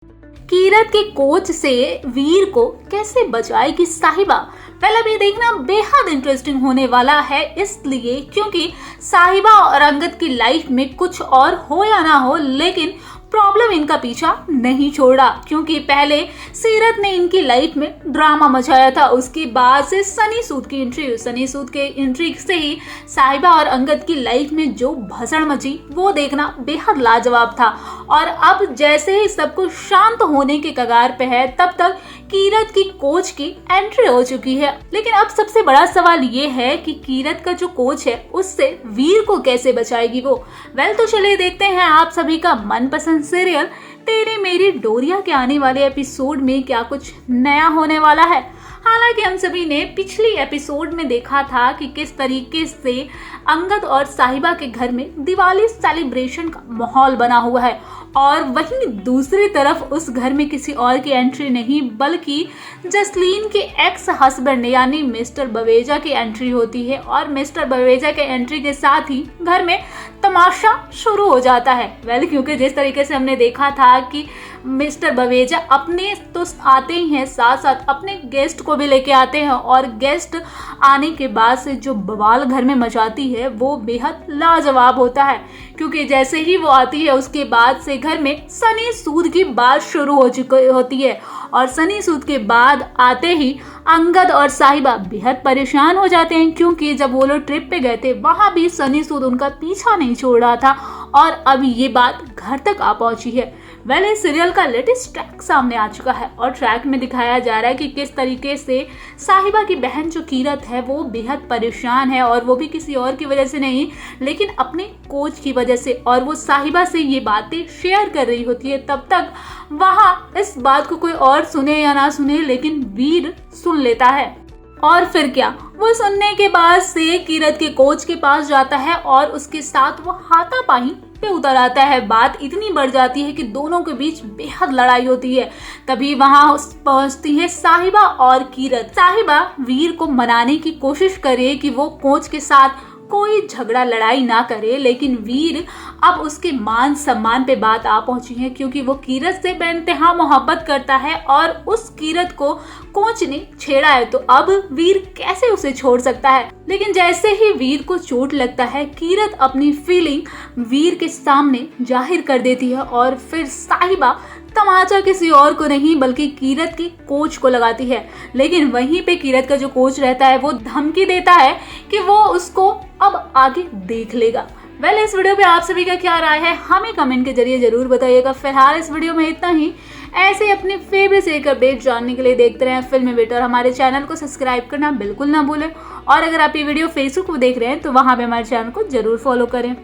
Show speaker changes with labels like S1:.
S1: कीरत के कोच से वीर को कैसे बचाएगी साहिबा? पहले भी देखना बेहद इंटरेस्टिंग होने वाला है, इसलिए क्योंकि साहिबा और अंगद की लाइफ में कुछ और हो या ना हो, लेकिन प्रॉब्लम इनका पीछा नहीं छोड़ा। क्योंकि पहले सीरत ने इनकी लाइफ में ड्रामा मचाया था, उसके बाद से सनी सूद की एंट्री हुई। सनी सूद के एंट्री से ही साहिबा और अंगद की लाइफ में जो भसड़ मची वो देखना बेहद लाजवाब था। और अब जैसे ही सब कुछ शांत होने के कगार पे है, तब तक कीरत की कोच की एंट्री हो चुकी है। लेकिन अब सबसे बड़ा सवाल ये है कि कीरत का जो कोच है उससे वीर को कैसे बचाएगी वो। तो चलिए देखते हैं आप सभी का मनपसंद सीरियल तेरी मेरी डोरिया के आने वाले एपिसोड में क्या कुछ नया होने वाला है। हालांकि हम सभी ने पिछली एपिसोड में देखा था कि किस तरीके से अंगद और साहिबा के घर में दिवाली सेलिब्रेशन का माहौल बना हुआ है, और वहीं दूसरी तरफ उस घर में किसी और की एंट्री नहीं बल्कि जसलीन के एक्स हस्बैंड यानी मिस्टर बवेजा की एंट्री होती है। और मिस्टर बवेजा के एंट्री के साथ ही घर में तमाशा शुरू हो जाता है। क्योंकि जिस तरीके से हमने देखा था कि मिस्टर बवेजा अपने तो आते ही हैं, साथ साथ अपने गेस्ट को भी लेके आते हैं, और गेस्ट आने के बाद से जो बवाल घर में मचाती है वो बेहद लाजवाब होता है। क्योंकि जैसे ही वो आती है उसके बाद से घर में सनी सूद की बात शुरू हो चुकी होती है, और सनी सूद के बाद आते ही अंगद और साहिबा बेहद परेशान हो जाते हैं। क्योंकि जब वो लोग ट्रिप पे गए थे वहां भी सनी सूद उनका पीछा नहीं छोड़ रहा था, और अब ये बात घर तक आ पहुंची है। इस सीरियल का लेटेस्ट ट्रैक सामने आ चुका है, और ट्रैक में दिखाया जा रहा है कि किस तरीके से साहिबा की बहन जो कीरत है वो बेहद परेशान है, और वो भी किसी और की वजह से नहीं लेकिन अपने कोच की वजह से। और वो साहिबा से ये बातें शेयर कर रही होती है। तब तक वहां इस बात को कोई और सुने या ना सुने, लेकिन वीर सुन लेता है। और फिर क्या, वो सुनने के बाद से कीरत के कोच के पास जाता है और उसके साथ वो हाथापाई पे उतर आता है। बात इतनी बढ़ जाती है कि दोनों के बीच बेहद लड़ाई होती है। तभी वहां पहुंचती है साहिबा और कीरत। साहिबा वीर को मनाने की कोशिश करे कि वो कोच के साथ कोई झगड़ा लड़ाई ना करे, लेकिन वीर अब उसके मान सम्मान पे बात आ पहुंची है। क्योंकि वो कीरत से बेइंतहा मोहब्बत करता है, और उस कीरत को कोच ने छेड़ा है, तो अब वीर कैसे उसे छोड़ सकता है। लेकिन जैसे ही वीर को चोट लगता है, कीरत अपनी फीलिंग वीर के सामने जाहिर कर देती है, और फिर साहिबा तमाचा किसी और को नहीं बल्कि कीरत के कोच को लगाती है। लेकिन वहीं पे कीरत का जो कोच रहता है वो धमकी देता है कि वो उसको अब आगे देख लेगा। इस वीडियो पे आप सभी का क्या राय है हमें कमेंट के जरिए जरूर बताइएगा। फिलहाल इस वीडियो में इतना ही। ऐसे अपने फेवरेट सीरियल का अपडेट जानने के लिए देखते रहें फिल्मी बेट, और हमारे चैनल को सब्सक्राइब करना बिल्कुल ना भूलें। और अगर आप ये वीडियो फेसबुक पर देख रहे हैं तो वहां पे हमारे चैनल को जरूर फॉलो करें।